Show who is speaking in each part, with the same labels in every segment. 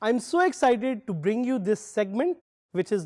Speaker 1: I'm so excited to bring you this segment which is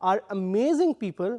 Speaker 1: are amazing people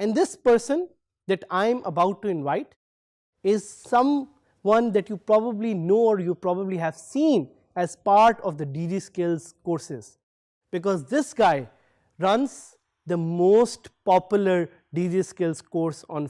Speaker 1: And this person that I'm about to invite is someone that you probably know or you probably have seen as part of the DG Skills courses, because this guy runs the most popular DG Skills course on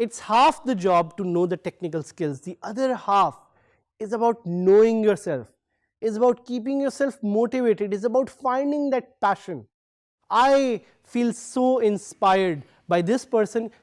Speaker 1: it's half the job to know the technical skills, the other half is about knowing yourself. Is about keeping yourself motivated, is about finding that passion. I feel so inspired by this person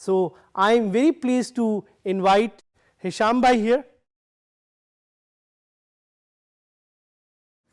Speaker 1: So I am very pleased to invite Hisham bhai here.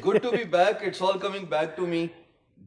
Speaker 2: Good to be back. It's all coming back to me.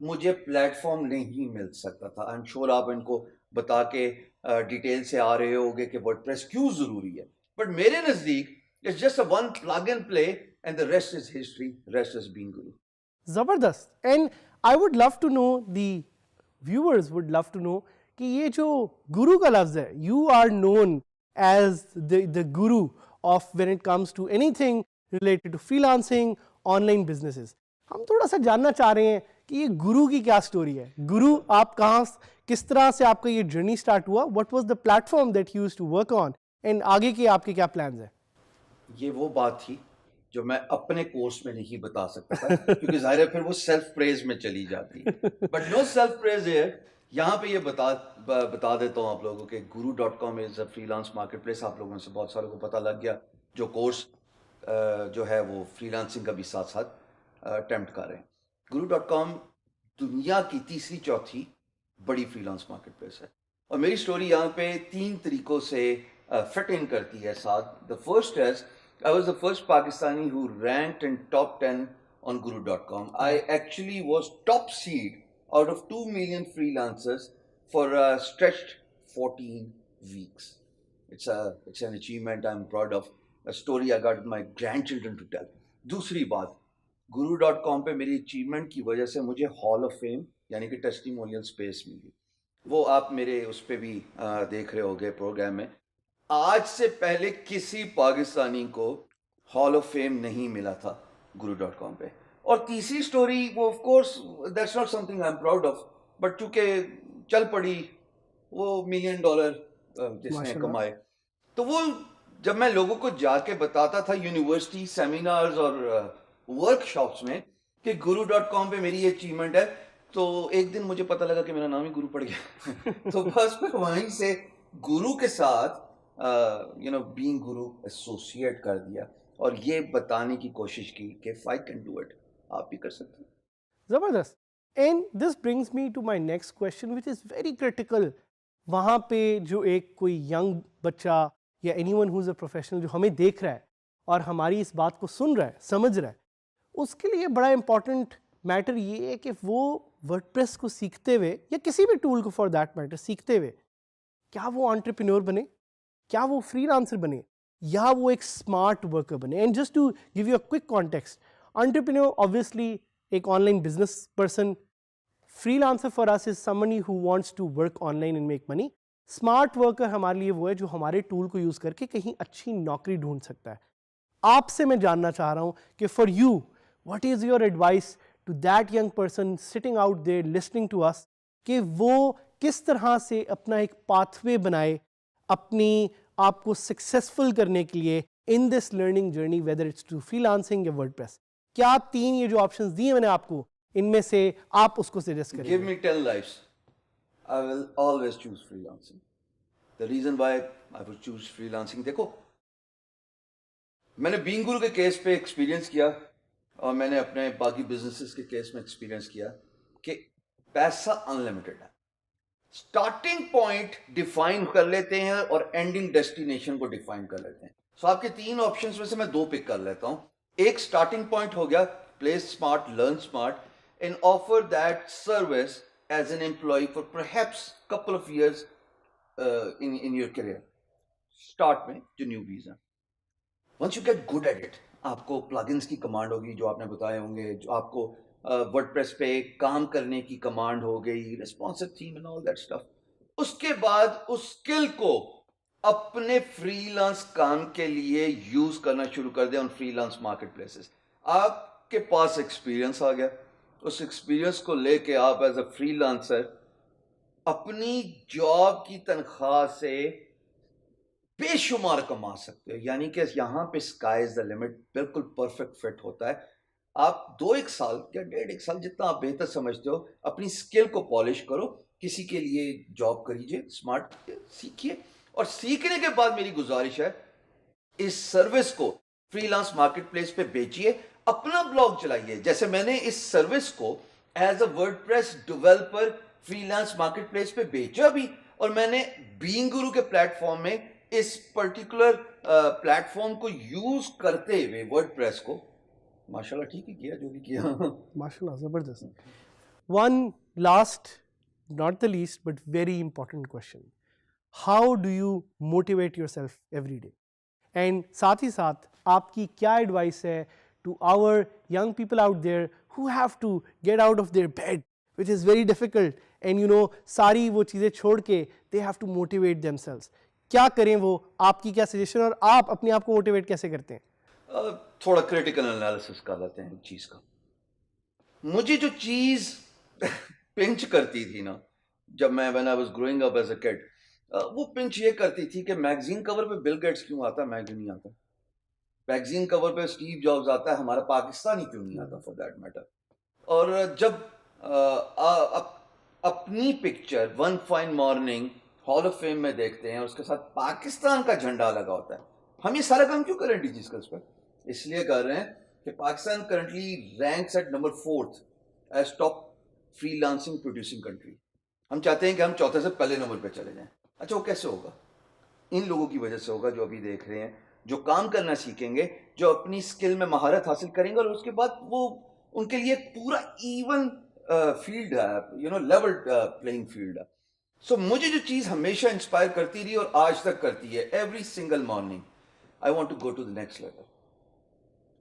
Speaker 2: مجھے plate form نہیں مل سکتا تھا. I am sure آپ ان کو بتا کے detail سے آ رہے ہوگے کہ ورڈ پریس کیوں ضروری ہے, بٹ میرے نزدیک it's just a one plug and play and the rest is history, rest is being guru.
Speaker 1: زبردست. And I would love to know, the viewers would love to know کہ یہ جو گرو کا لفظ ہے, you are known as the guru of when it comes to anything related to freelancing, online businesses. ہم تھوڑا سا جاننا چاہ رہے ہیں کہ یہ گرو کی کیا سٹوری ہے. گرو آپ کہاں, کس طرح سے آپ کا یہ جرنی اسٹارٹ ہوا, what was the platform that you used to work on, and آگے کے آپ کے کیا پلانز ہیں؟
Speaker 2: یہ وہ بات تھی جو میں اپنے کورس میں نہیں بتا سکتا تھا کیونکہ ظاہر ہے پھر وہ سیلف پریز میں چلی جاتی ہے, بٹ نو سیلف پریز ہے. یہاں پہ یہ بتا دیتا ہوں آپ لوگوں کہ guru.com is a free lance market place. آپ لوگوں سے بہت سارے کو پتہ لگ گیا جو کورس جو ہے وہ فری لانسنگ کا بھی ساتھ ساتھ اٹیمپٹ کر رہے ہیں. guru.com دنیا کی تیسری چوتھی بڑی فری لانس مارکیٹ پلیس ہے, اور میری سٹوری یہاں پہ 3 طریقوں سے فٹ ان کرتی ہے ساتھ. The first is I was the first Pakistani who ranked in top 10 on guru.com. I actually was top seed out of 2 million freelancers for a stretched 14 weeks. It's an achievement I'm proud of, a story I got my grandchildren to tell. دوسری بات, guru.com پہ میری achievement کی وجہ سے مجھے hall of fame یعنی کہ ٹیسٹیمونیل اسپیس ملی. وہ آپ میرے اس پہ بھی دیکھ رہے ہوگے پروگرام میں. آج سے پہلے کسی پاکستانی کو ہال آف فیم نہیں ملا تھا guru.com پہ. اور تیسری سٹوری وہ of course that's not some thing I am proud of, but چونکہ چل پڑی وہ $1 ملین جس نے کمائے. تو وہ جب میں لوگوں کو جا کے بتاتا تھا یونیورسٹی سیمینارز اور ورک شاپس میں کہ guru.com پہ میری یہ اچیومنٹ ہے, تو ایک دن مجھے پتہ لگا کہ میرا نام ہی گرو پڑ گیا. تو بس پھر وہیں سے گرو کے ساتھ بینگ گرو ایسوسیٹ کر دیا اور یہ بتانے کی کوشش کی کہ if I can do it, آپ بھی کر سکتے ہیں.
Speaker 1: زبردست. And this brings me to my next question which is very critical. وہاں پہ جو ایک کوئی ینگ بچہ یا anyone who's a professional جو ہمیں دیکھ رہا ہے اور ہماری اس بات کو سن رہا ہے, سمجھ رہا ہے, اس کے لیے بڑا امپورٹنٹ میٹر یہ ہے کہ وہ ورڈ پریس کو سیکھتے ہوئے یا کسی بھی ٹول کو فار دیٹ میٹر سیکھتے ہوئے کیا وہ انٹرپرینور بنے, کیا وہ فری لانسر بنے, یا وہ ایک اسمارٹ ورکر بنے. And just to give you a quick context, entrepreneur obviously ایک online business person, freelancer for us is somebody who wants to work online and make money. Smart worker ہمارے لیے وہ ہے جو ہمارے tool کو use کر کے کہیں اچھی نوکری ڈھونڈ سکتا ہے. آپ سے میں جاننا چاہ رہا ہوں کہ for you what is your advice to that young person sitting out there listening to us, کہ وہ کس طرح سے اپنا ایک پاتھ وے بنائے اپنی آپ کو سکسیسفل کرنے کے لیے in this learning journey, whether it's to freelancing یا ورڈ پریس. کیا 3 یہ جو آپشنز دیے میں نے آپ کو, ان میں سے آپ اس کو سجیسٹ کریں؟
Speaker 2: Give me 10 lives. I will always choose freelancing. The reason why I would choose freelancing, دیکھو میں نے بینگ گرو کے کیس پہ ایکسپیرینس کیا اور میں نے اپنے باقی بزنسز کے کیس میں ایکسپیرینس کیا کہ پیسہ انلمیٹڈ ہے. اسٹارٹنگ پوائنٹ ڈیفائن کر لیتے ہیں اور اینڈنگ ڈیسٹینیشن کو ڈیفائن کر لیتے ہیں. سو آپ کے 3 آپشنس میں سے میں 2 پک کر لیتا ہوں. ایک اسٹارٹنگ پوائنٹ ہو گیا play smart, learn smart and offer that service as an employee for perhaps couple of years in your career. Start میں جو نیو ویز ہیں, once you get good at it, آپ کو پلگنس کی command ہوگی جو آپ نے بتائے ہوں گے, جو آپ کو ورڈ پریس پہ کام کرنے کی کمانڈ ہو گئی, responsive theme and all that stuff. اس کے بعد اس اسکل کو اپنے فری لانس کام کے لیے یوز کرنا شروع کر دیں آن فری لانس مارکیٹ پلیسز. آپ کے پاس ایکسپیرینس آ گیا, اس ایکسپیرینس کو لے کے آپ ایز اے فری لانسر اپنی جاب کی تنخواہ سے بے شمار کما سکتے ہو. یعنی کہ یہاں پہ اسکائی از دا لمٹ بالکل پرفیکٹ فٹ ہوتا ہے. آپ 2-1 سال یا 1.5 سال جتنا آپ بہتر سمجھتے ہو اپنی اسکل کو پالش کرو, کسی کے لیے جاب کریجیے, اسمارٹ سیکھیے, اور سیکھنے کے بعد میری گزارش ہے اس سروس کو فری لانس مارکیٹ پلیس پہ بیچیے, اپنا بلاگ چلائیے. جیسے میں نے اس سروس کو as a word press developer free lance market place پہ بیچا بھی, اور میں نے بینگ گرو کے پلیٹ فارم میں اس پرٹیکولر پلیٹ فارم کو یوز کرتے ہوئے ورڈ پریس کو ماشاءاللہ ٹھیک ہی کیا جو بھی کیا.
Speaker 1: ماشاءاللہ زبردست. One last, not the least, but very important question. How do you motivate yourself every day? And ساتھ ہی ساتھ آپ کی کیا ایڈوائس ہے to our young people out there who have to get out of their bed, which is very difficult, and ساری وہ چیزیں چھوڑ کے they have to motivate themselves. کیا کریں وہ, آپ کی کیا سجیشن, اور آپ اپنے آپ کو موٹیویٹ کیسے کرتے ہیں؟
Speaker 2: تھوڑا کریٹیکل انالیسس کر لیتے ہیں ایک چیز کا. مجھے جو چیز پنچ کرتی تھی نا جب میں when I was growing up as a kid, وہ پنچ یہ کرتی تھی کہ میگزین کور پہ بل گیٹس کیوں آتا ہے, میں کیوں نہیں آتا. میگزین کور پہ اسٹیو جابز آتا ہے, ہمارا پاکستانی کیوں نہیں آتا فار دیٹ میٹر. اور جب اپنی picture one fine morning hall of fame میں دیکھتے ہیں, اس کے ساتھ پاکستان کا جھنڈا لگا ہوتا ہے, ہم یہ سارا کام کیوں کریں ڈیجیکلس پہ؟ اس لیے کر رہے ہیں کہ Pakistan currently ranks at number 4th as top freelancing producing country. ہم چاہتے ہیں کہ ہم چوتھے سے پہلے نمبر پہ چلے جائیں. اچھا وہ کیسے ہوگا؟ ان لوگوں کی وجہ سے ہوگا جو ابھی دیکھ رہے ہیں, جو کام کرنا سیکھیں گے, جو اپنی اسکل میں مہارت حاصل کریں گے, اور اس کے بعد وہ ان کے لیے ایک پورا ایون فیلڈ ہے, لیولڈ پلینگ فیلڈ ہے. سو مجھے جو چیز ہمیشہ انسپائر کرتی رہی اور آج تک کرتی ہے, every single morning I want to go to the next level.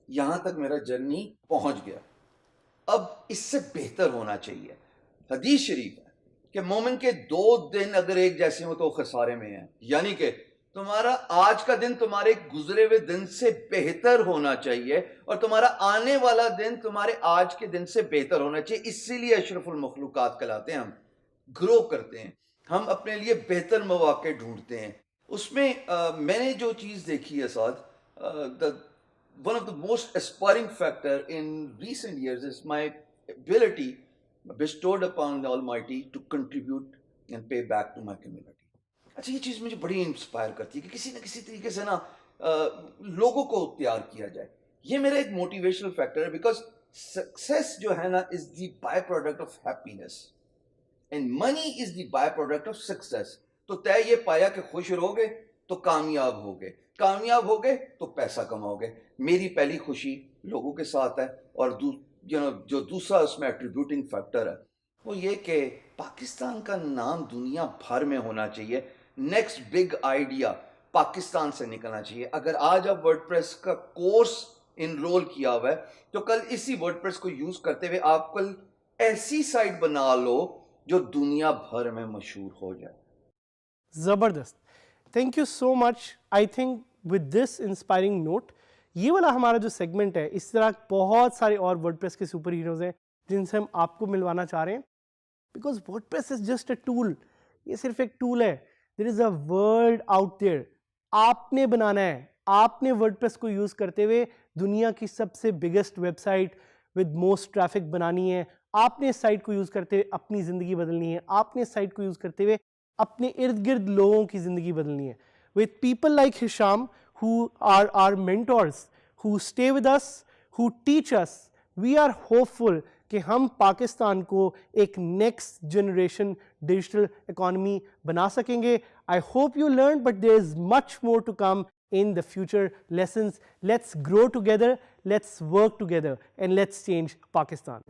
Speaker 2: یہاں تک میرا جرنی پہنچ گیا, اب اس سے بہتر ہونا چاہیے. حدیث شریف ہے کہ مومن کے 2 دن اگر ایک جیسے ہوں تو خسارے میں ہیں, یعنی کہ تمہارا آج کا دن تمہارے گزرے ہوئے دن سے بہتر ہونا چاہیے, اور تمہارا آنے والا دن تمہارے آج کے دن سے بہتر ہونا چاہیے. اسی لیے اشرف المخلوقات کہلاتے ہیں. ہم گرو کرتے ہیں, ہم اپنے لیے بہتر مواقع ڈھونڈتے ہیں. اس میں میں نے جو چیز دیکھی ہے ساتھ, one of the most aspiring factor in recent years is my ability bestowed upon the Almighty to contribute and pay back to my community. اچھا یہ چیز مجھے بڑی انسپائر کرتی ہے کہ کسی نہ کسی طریقے سے نا لوگوں کو تیار کیا جائے. یہ میرا ایک موٹیویشنل فیکٹر ہے, بیکاز سکسیس جو ہے نا is the byproduct of happiness and money is the byproduct of success. تو طے یہ پایا کہ خوش رہو گے تو کامیاب ہوگے, کامیاب ہوگے تو پیسہ کماؤ گے. میری پہلی خوشی لوگوں کے ساتھ ہے, اور جو دوسرا اس میں ایٹریبیوٹنگ فیکٹر ہے وہ یہ کہ پاکستان کا نام دنیا بھر میں ہونا چاہیے. نیکسٹ بگ آئیڈیا پاکستان سے نکلنا چاہیے. اگر آج آپ ورڈ پریس کا کورس انرول کیا ہوا ہے تو کل اسی ورڈ پریس کو یوز کرتے ہوئے آپ کل ایسی سائٹ بنا لو جو دنیا بھر میں مشہور ہو جائے.
Speaker 1: زبردست, thank you so much. I think with this inspiring note, یہ والا ہمارا جو سیگمنٹ ہے, اس طرح بہت سارے اور ورڈ پریس کے سپر ہیروز ہیں جن سے ہم آپ کو ملوانا چاہ رہے ہیں, because WordPress is just a tool. یہ صرف ایک ٹول ہے. There is a world out there. آپ نے بنانا ہے, آپ نے ورڈ پریس کو یوز کرتے ہوئے دنیا کی سب سے biggest website with most traffic بنانی ہے. آپ نے اس سائٹ کو یوز کرتے ہوئے اپنی زندگی بدلنی ہے. آپ نے اس سائٹ کو یوز کرتے ہوئے اپنے ارد گرد لوگوں کی زندگی بدلنی ہے. with people like Hisham who are our mentors, who stay with us, who teach us, we are hopeful کہ ہم پاکستان کو ایک نیکسٹ جنریشن ڈیجیٹل اکانومی بنا سکیں گے. I hope you learned, but there is much more to come in the future lessons. Let's grow together, let's work together, and let's change Pakistan.